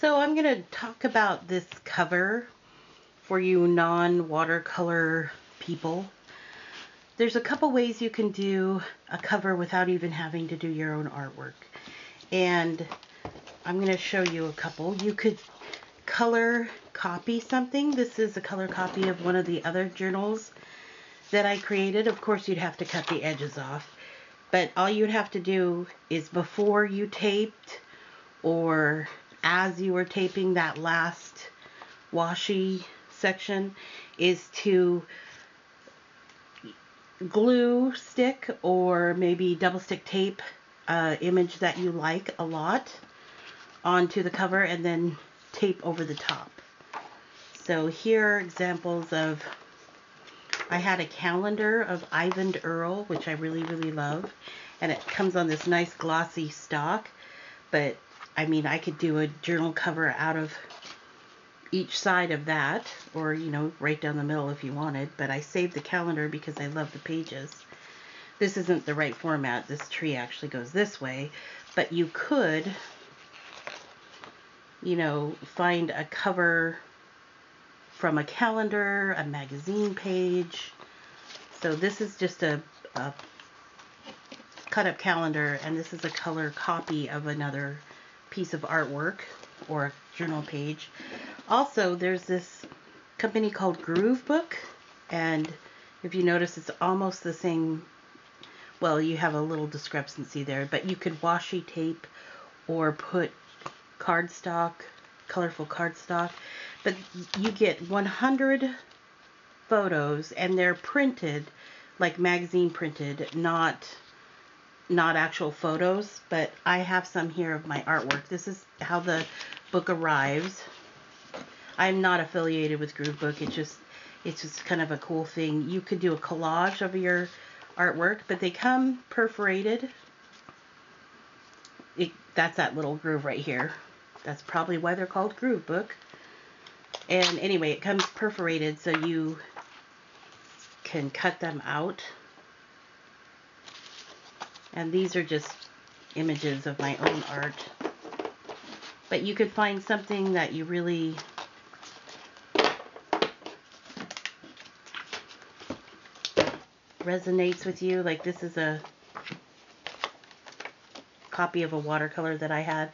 So I'm going to talk about this cover for you non-watercolor people. There's a couple ways you can do a cover without even having to do your own artwork. And I'm going to show you a couple. You could color copy something. This is a color copy of one of the other journals that I created. Of course, you'd have to cut the edges off. But all you'd have to do is before you taped or as you were taping that last washi section is to glue stick or maybe double stick tape image that you like a lot onto the cover and then tape over the top. So here are examples of, I had a calendar of Ivan Earl, which I really love, and it comes on this nice glossy stock, but I mean, I could do a journal cover out of each side of that, or, you know, right down the middle if you wanted, but I saved the calendar because I love the pages. This isn't the right format. This tree actually goes this way, but you could, you know, find a cover from a calendar, a magazine page. So this is just a cut up calendar, and this is a color copy of another piece of artwork or a journal page. Also, there's this company called Groove Book, and if you notice, it's almost the same. Well, you have a little discrepancy there, but you could washi tape or put cardstock, colorful cardstock, but you get 100 photos and they're printed like magazine printed, not actual photos, but I have some here of my artwork. This is how the book arrives. I'm not affiliated with Groove Book. It's just kind of a cool thing. You could do a collage of your artwork, but they come perforated. That's that little groove right here. That's probably why they're called Groove Book. And anyway, it comes perforated so you can cut them out. And these are just images of my own art. But you could find something that you really resonates with you. Like this is a copy of a watercolor that I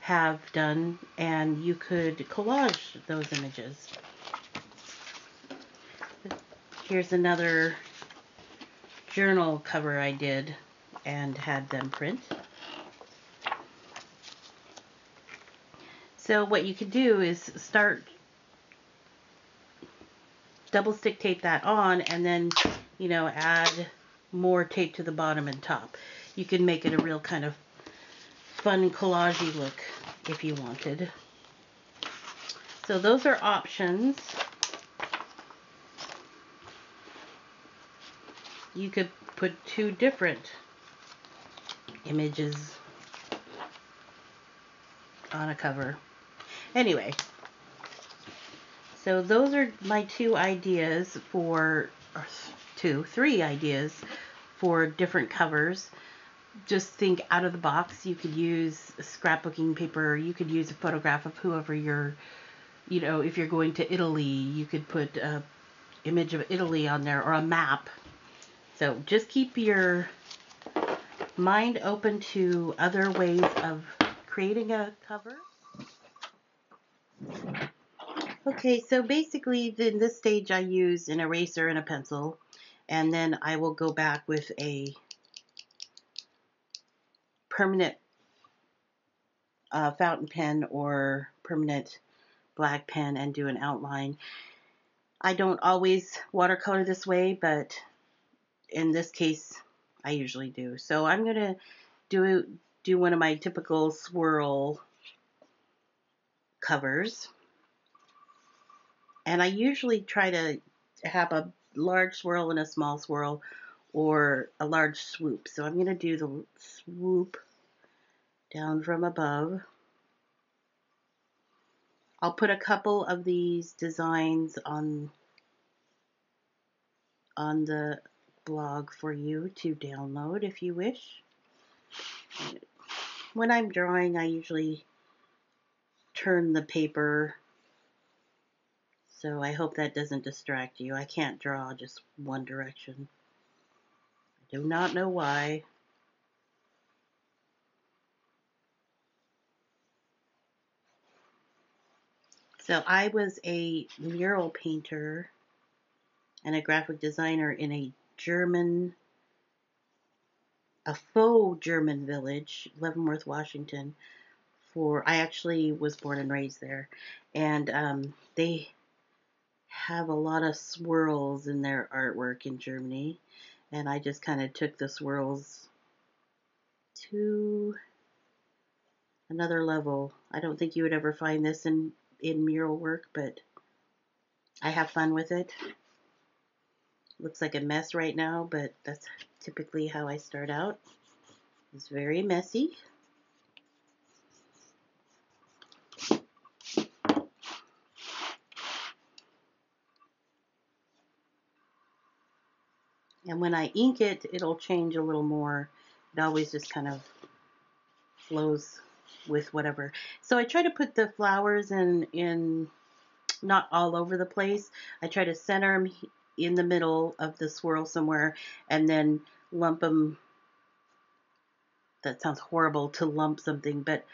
have done, and you could collage those images. Here's another journal cover I did and had them print. So what you could do is start double stick tape that on and then, you know, add more tape to the bottom and top. You can make it a real kind of fun collagey look if you wanted. So those are options. You could put two different images on a cover. Anyway, so those are my three ideas for different covers. Just think out of the box. You could use scrapbooking paper. You could use a photograph of whoever you're, you know, if you're going to Italy, you could put an image of Italy on there or a map. So just keep your mind open to other ways of creating a cover. Okay, so basically in this stage I use an eraser and a pencil, and then I will go back with a permanent fountain pen or permanent black pen and do an outline. I don't always watercolor this way, but in this case I usually do. So I'm going to do one of my typical swirl covers. And I usually try to have a large swirl and a small swirl or a large swoop. So I'm going to do the swoop down from above. I'll put a couple of these designs on the blog for you to download if you wish. When I'm drawing, I usually turn the paper. So I hope that doesn't distract you. I can't draw just one direction. I do not know why. So I was a mural painter and a graphic designer in a faux German village, Leavenworth, Washington. I actually was born and raised there, and they have a lot of swirls in their artwork in Germany, and I just kind of took the swirls to another level. I don't think you would ever find this in mural work, but I have fun with it. Looks like a mess right now, but that's typically how I start out. It's very messy. And when I ink it, it'll change a little more. It always just kind of flows with whatever. So I try to put the flowers in not all over the place. I try to center them in the middle of the swirl somewhere and then lump them. That sounds horrible to lump something, but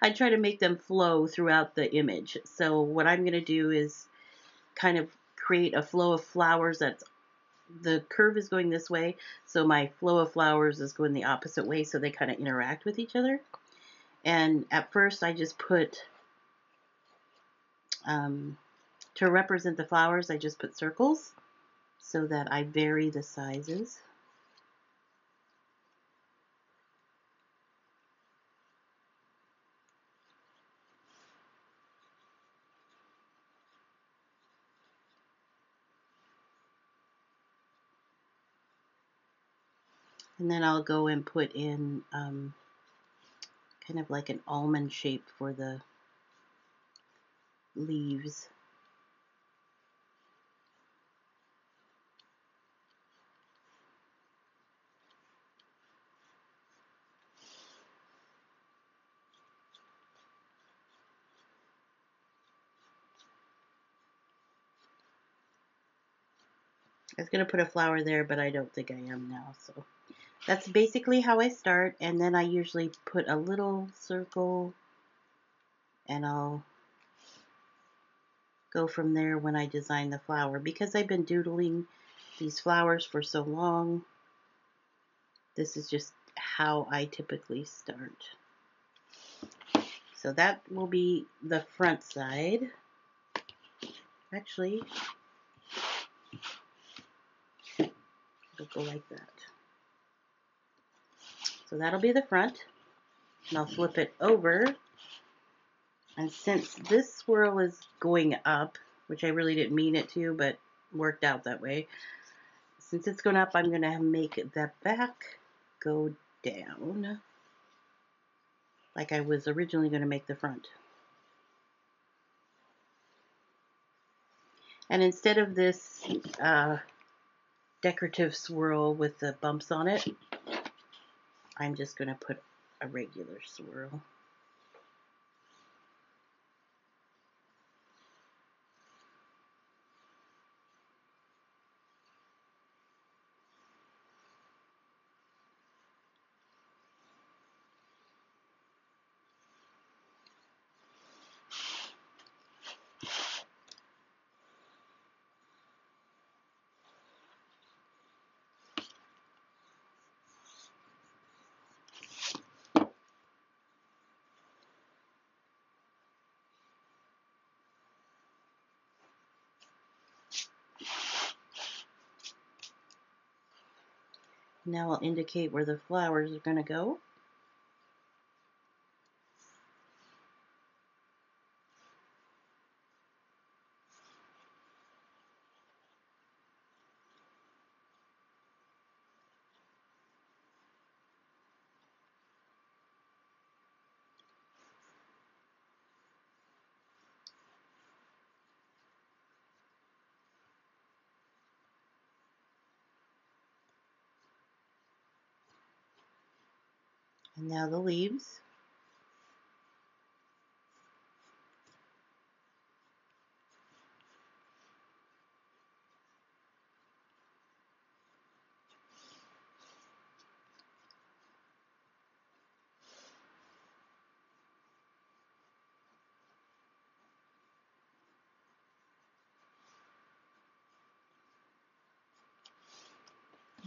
I try to make them flow throughout the image. So what I'm going to do is kind of create a flow of flowers the curve is going this way, so my flow of flowers is going the opposite way, so they kind of interact with each other. And at first I just put, to represent the flowers, I just put circles so that I vary the sizes. And then I'll go and put in kind of like an almond shape for the leaves. I was going to put a flower there, but I don't think I am now. So that's basically how I start. And then I usually put a little circle and I'll go from there when I design the flower. Because I've been doodling these flowers for so long, this is just how I typically start. So that will be the front side. Actually, it'll go like that. So that'll be the front. And I'll flip it over. And since this swirl is going up, which I really didn't mean it to, but worked out that way. Since it's going up, I'm going to make the back go down like I was originally going to make the front. And instead of this decorative swirl with the bumps on it, I'm just going to put a regular swirl. Now I'll indicate where the flowers are going to go. And now the leaves.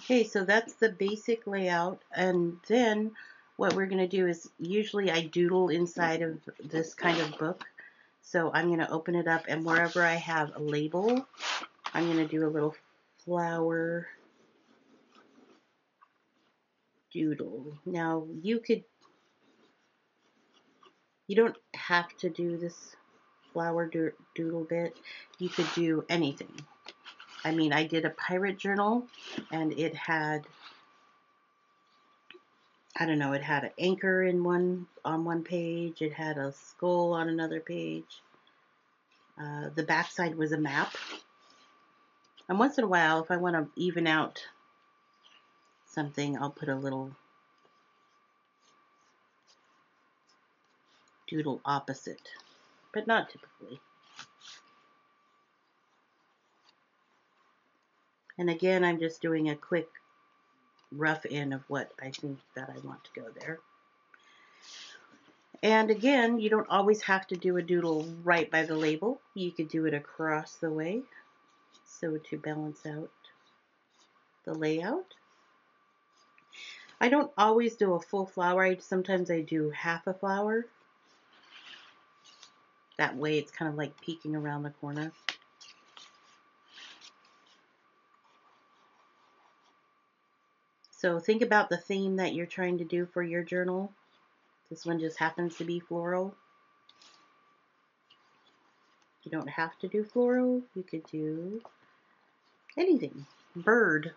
Okay, so that's the basic layout, and then what we're going to do is, usually I doodle inside of this kind of book. So I'm going to open it up, and wherever I have a label, I'm going to do a little flower doodle. Now you don't have to do this flower doodle bit. You could do anything. I mean, I did a pirate journal, and it had, I don't know, it had an anchor on one page, it had a skull on another page. The backside was a map. And once in a while, if I want to even out something, I'll put a little doodle opposite, but not typically. And again, I'm just doing a quick rough in of what I think that I want to go there. And again, you don't always have to do a doodle right by the label. You could do it across the way, so to balance out the layout. I don't always do a full flower. Sometimes I do half a flower. That way it's kind of like peeking around the corner. So think about the theme that you're trying to do for your journal. This one just happens to be floral. You don't have to do floral. You could do anything. Bird.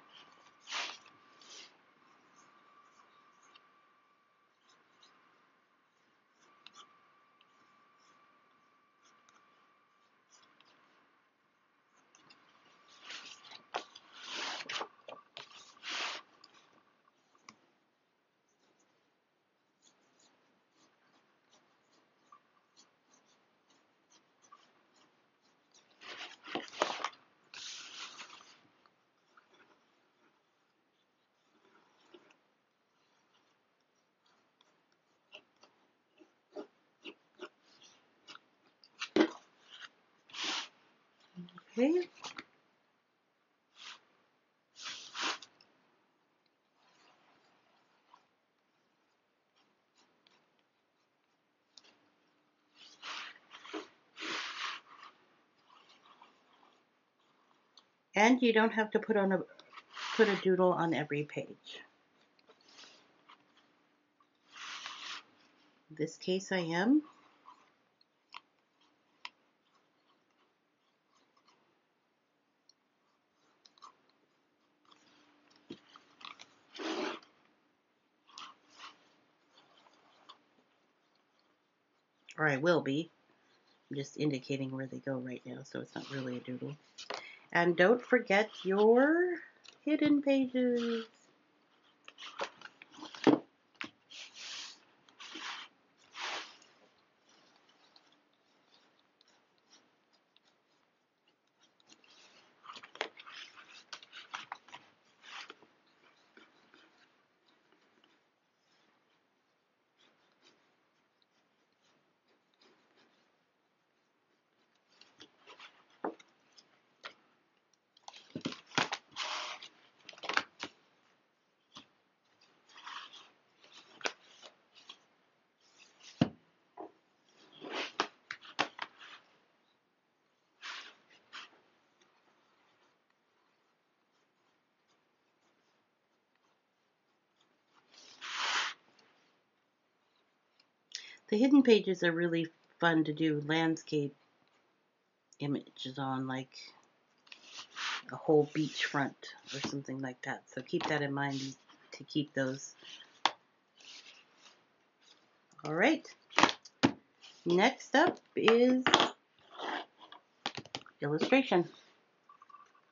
Okay. And you don't have to put a doodle on every page. In this case I am. Or I will be. I'm just indicating where they go right now, so it's not really a doodle. And don't forget your hidden pages. The hidden pages are really fun to do landscape images on, like a whole beachfront or something like that. So keep that in mind to keep those. All right. Next up is illustration.